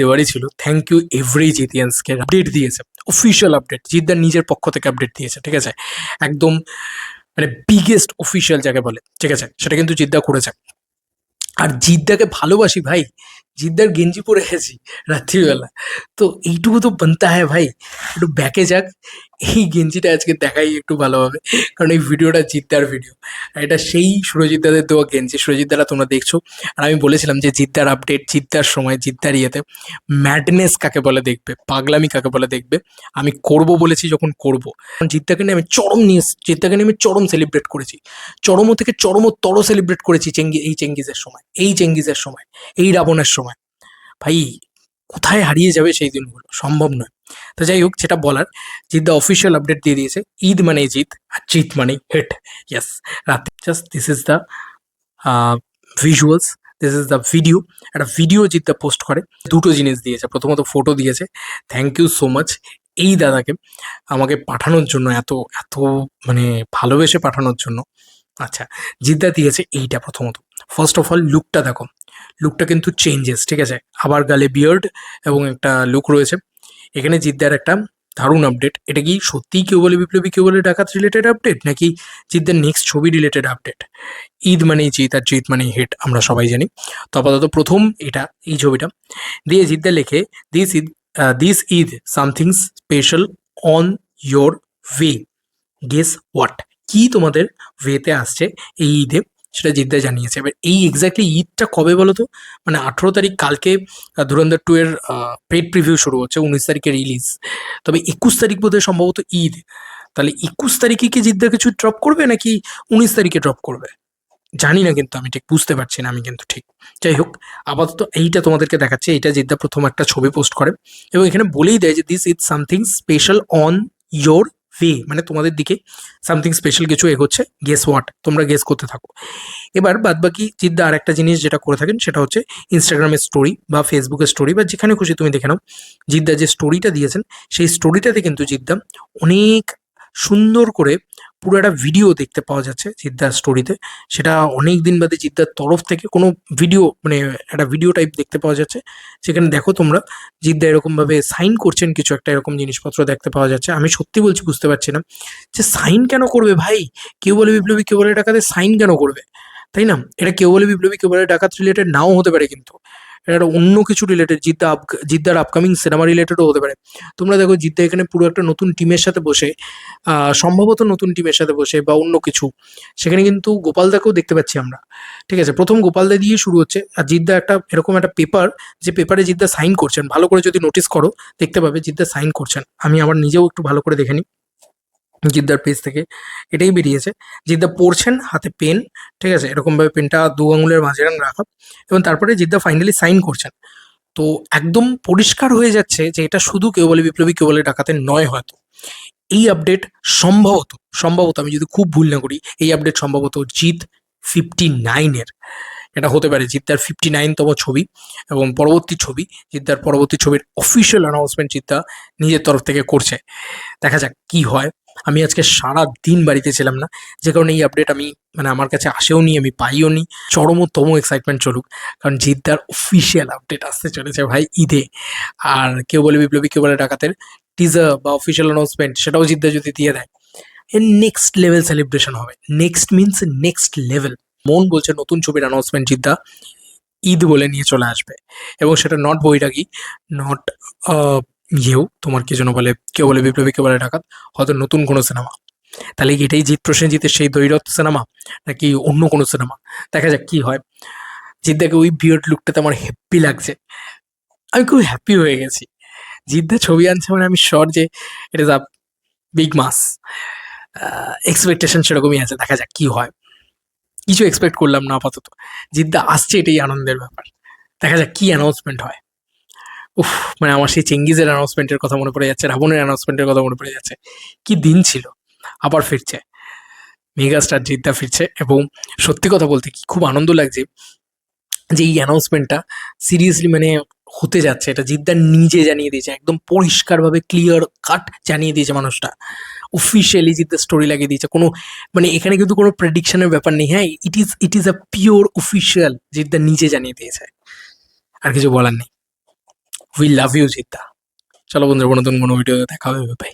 দেওয়ারই ছিল। Thank you every জিতিয়ান্সকে, update দিয়েছে, official update, জিদ্দার নিজের পক্ষ থেকে আপডেট দিয়েছে, ঠিক আছে? একদম মানে বিগেস্ট অফিসিয়াল যাকে বলে, ঠিক আছে? সেটা কিন্তু জিদ্দা করেছে। আর জিদ্দাকে ভালোবাসি ভাই, জিদ্দার গেঞ্জি পরে গেছি রাত্রিবেলা, তো এইটুকু তো বানতা হ্যাঁ ভাই, একটু ব্যাকে যাক, এই গেঞ্জিটা আজকে দেখাই একটু ভালোভাবে, কারণ এই ভিডিওটা জিদ্দার ভিডিও, আর এটা সেই সুরজিৎ দাদের দেওয়া গেঞ্জি। সুরজিৎ দাদা তোমরা দেখছো, আর আমি বলেছিলাম যে জিদ্দার আপডেট, জিদ্দার সময়, জিদ্দার ইয়েতে ম্যাডনেস কাকে বলে দেখবে, পাগলামি কাকে বলে দেখবে, আমি করব বলেছি যখন করব। জিদ্দাকে নিয়ে আমি চরম নিয়ে, জিদ্দাকে নিয়ে আমি চরম সেলিব্রেট করেছি, চরম থেকে চরমতর সেলিব্রেট করেছি এই চেঙ্গিজের সময়, এই চেঙ্গিজের সময়, এই রাবণের সময়। ভাই কোথায় হারিয়ে যাবে সেই দিনগুলো, সম্ভব নয়। তো যাই হোক, যেটা বলার, জিদ্দা অফিসিয়াল আপডেট দিয়ে দিয়েছে, ঈদ মানে জিত, আর জিত মানে হিট। ইয়েস, রাতে just this is the visuals, this is the video. একটা ভিডিও জিদ্দা পোস্ট করে, দুটো জিনিস দিয়েছে। প্রথমত ফটো দিয়েছে, থ্যাংক ইউ সো মাচ এই দাদাকে আমাকে পাঠানোর জন্য, এত এত মানে ভালোবেসে পাঠানোর জন্য। আচ্ছা, জিদ্দা দিয়েছে এইটা প্রথমত। ফার্স্ট অফ অল লুকটা দেখো, লুকটা কিন্তু চেঞ্জেস, ঠিক আছে? আবার গালে বিয়ার্ড এবং একটা লুক রয়েছে। এখানে জিদ্দার একটা দারুণ আপডেট। এটা কি সত্যিই কেউ বলে বিপ্লবী, কেউ বলে ডাকাত রিলেটেড আপডেট, নাকি জিদ্দার নেক্সট ছবি রিলেটেড আপডেট? ঈদ মানেই জিত, আর জিত মানেই হিট, আমরা সবাই জানি। তো আপাতত প্রথম এটা, এই ছবিটা দিয়ে জিদ্দা লেখে, this Eid something special on your way, guess what? কি তোমাদের ওয়েতে আসছে এই ঈদে, সেটা জিদ্দা জানিয়েছে। এবার এই এক্স্যাক্টলি ঈদটা কবে বলো তো? মানে 18 তারিখ, কালকে ধুরন্ধর 2 এর পেড প্রিভিউ শুরু হচ্ছে, 19 তারিখে রিলিজ, তবে 21 তারিখ বোধহয় সম্ভবত ঈদ। তাহলে 21 তারিখে কি জিদ্দা কিছু ড্রপ করবে, নাকি 19 তারিখে ড্রপ করবে? জানি না, কিন্তু আমি ঠিক বুঝতে পারছি না আমি কিন্তু ঠিক। যাই হোক, আপাতত এইটা তোমাদেরকে দেখাচ্ছে, এইটা জিদ্দা প্রথম একটা ছবি পোস্ট করে, এবং এখানে বলেই দেয় যে this is something special on your way, মানে তোমাদের দিকে সামথিং স্পেশাল কিছু এগোচ্ছে, গেস হোয়াট? তোমরা গেস করতে থাকো। এবার বাদ বাকি জিদ্দা আর একটা জিনিস যেটা করে থাকেন, সেটা হচ্ছে ইনস্টাগ্রামের স্টোরি বা ফেসবুকের স্টোরি, বা যেখানে খুশি তুমি দেখে নাও, জিদ্দা যে স্টোরিটা দিয়েছেন, সেই স্টোরিটাতে কিন্তু জিদ্দা অনেক সুন্দর করে পুরো একটা ভিডিও দেখতে পাওয়া যাচ্ছে জিদ্দার স্টোরিতে। সেটা অনেক দিন বাদে জিদ্দার তরফ থেকে কোনো ভিডিও, মানে একটা ভিডিও টাইপ দেখতে পাওয়া যাচ্ছে, সেখানে দেখো তোমরা, জিদ্দা এরকমভাবে সাইন করছেন কিছু একটা, এরকম জিনিসপত্র দেখতে পাওয়া যাচ্ছে। আমি সত্যি বলছি বুঝতে পারছি না যে সাইন কেন করবে ভাই, কেউ বলে বিপ্লবী, কেউ বলে ডাকাতে, সাইন কেন করবে, তাই না? এটা কেউ বলে বিপ্লবী, কেউ বলে ডাকাত রিলেটেড নাও হতে পারে, কিন্তু এটা একটা অন্য কিছু রিলেটেড, জিদ্দার আপকামিং সিনেমা রিলেটেডও হতে পারে। তোমরা দেখো জিদ্দা এখানে পুরো একটা নতুন টিমের সাথে বসে, সম্ভবত নতুন টিমের সাথে বসে বা অন্য কিছু, সেখানে কিন্তু গোপালদাকেও দেখতে পাচ্ছি আমরা, ঠিক আছে? প্রথম গোপালদা দিয়ে শুরু হচ্ছে, আর জিদ্দা একটা এরকম একটা পেপার, যে পেপারে জিদ্দা সাইন করছেন, ভালো করে যদি নোটিস করো দেখতে পাবে জিদ্দা সাইন করছেন। আমি আবার নিজেও একটু ভালো করে দেখে নিই, জিদ্দার পেজ থেকে এটাই বেরিয়েছে, জিদ্দা পড়ছেন, হাতে পেন, ঠিক আছে? এরকমভাবে পেনটা 2 আঙুলের মাঝখানে রাখা, এবং তারপরে জিদ্দা ফাইনালি সাইন করছেন। তো একদম পরিষ্কার হয়ে যাচ্ছে যে এটা শুধু কেউ বলে বিপ্লবী, কেউ বলে ডাকাতে নয় হয়তো। এই আপডেট সম্ভবত, আমি যদি খুব ভুল না করি, এই আপডেট সম্ভবত জিত 59-এর, এটা হতে পারে জিদ্দার 59তম ছবি, এবং পরবর্তী ছবি, জিদ্দার পরবর্তী ছবির অফিসিয়াল অ্যানাউন্সমেন্ট জিদ্দা নিজের তরফ থেকে করছে। দেখা যাক কি হয়। আমি আজকে সারা দিন বাড়িতে ছিলাম না, যে কারণে এই আপডেট আমি, মানে আমার কাছে আসেও নি, আমি পাইও নি। চরমতম এক্সাইটমেন্ট চলুক, কারণ জিদ্দার অফিসিয়াল আপডেট আসতে চলেছে ভাই ঈদে। আর কেউ বলে বিপ্লবী, কেউ বলে ডাকাতের টিজার বা অফিসিয়াল অ্যানাউন্সমেন্ট, সেটাও জিদ্দা যদি দিয়ে দেয়, এর নেক্সট লেভেল সেলিব্রেশন হবে। Next means next level. মন বলছে নতুন ছবির অ্যানাউন্সমেন্ট জিদ্দা ঈদ বলে নিয়ে চলে আসবে, এবং সেটা নট বৈরাগী, নট তোমার কি যেন বলে, কেউ বলে বিপ্লবী, কেউ বলে ডাকাত, হয়তো নতুন কোনো সিনেমা। তাহলে কি এটাই জিৎ প্রসেনজিতের সেই দৈরথ সিনেমা, নাকি অন্য কোনো সিনেমা? দেখা যাক কি হয়। জিদ্দাকে ওই বিয়ার্ড লুকটাতে আমার হ্যাপি লাগছে, আমি খুব হ্যাপি হয়ে গেছি। জিদ্দা ছবি আনছে মানে আমি শর যে it is a big mass. Expectation সেরকমই আছে, দেখা যাক কি হয়। কিছু এক্সপেক্ট করলাম না আপাতত, জিদ্দা আসছে এটাই আনন্দের ব্যাপার। দেখা যাক কি অ্যানাউন্সমেন্ট হয়। উফ, মানে আমার সেই চেঙ্গিজের অ্যানাউন্সমেন্টের কথা মনে পড়ে যাচ্ছে, রাবণের অ্যানাউন্সমেন্টের কথা মনে পড়ে যাচ্ছে। কি দিন ছিল, আবার ফিরছে মেগাস্টার জিদ্দা ফিরছে, এবং সত্যি কথা বলতে কি খুব আনন্দ লাগছে যে এই অ্যানাউন্সমেন্টটা সিরিয়াসলি মানে হতে যাচ্ছে, এটা জিদ্দা নিজে জানিয়ে দিয়েছে, একদম পরিষ্কারভাবে ক্লিয়ার কাট জানিয়ে দিয়েছে মানুষটা, অফিসিয়ালি জিদ্দা স্টোরি লাগিয়ে দিয়েছে। কোনো মানে এখানে কিন্তু কোনো প্রেডিকশনের ব্যাপার নেই, হ্যাঁ, it is a pure official, জিদ্দা নিজে জানিয়ে দিয়েছে, আর কিছু বলার নেই। উই লাভ ইউ জিদ্দা। চলো বন্ধুরা, নতুন কোনো ভিডিওতে দেখা হবে, বাই।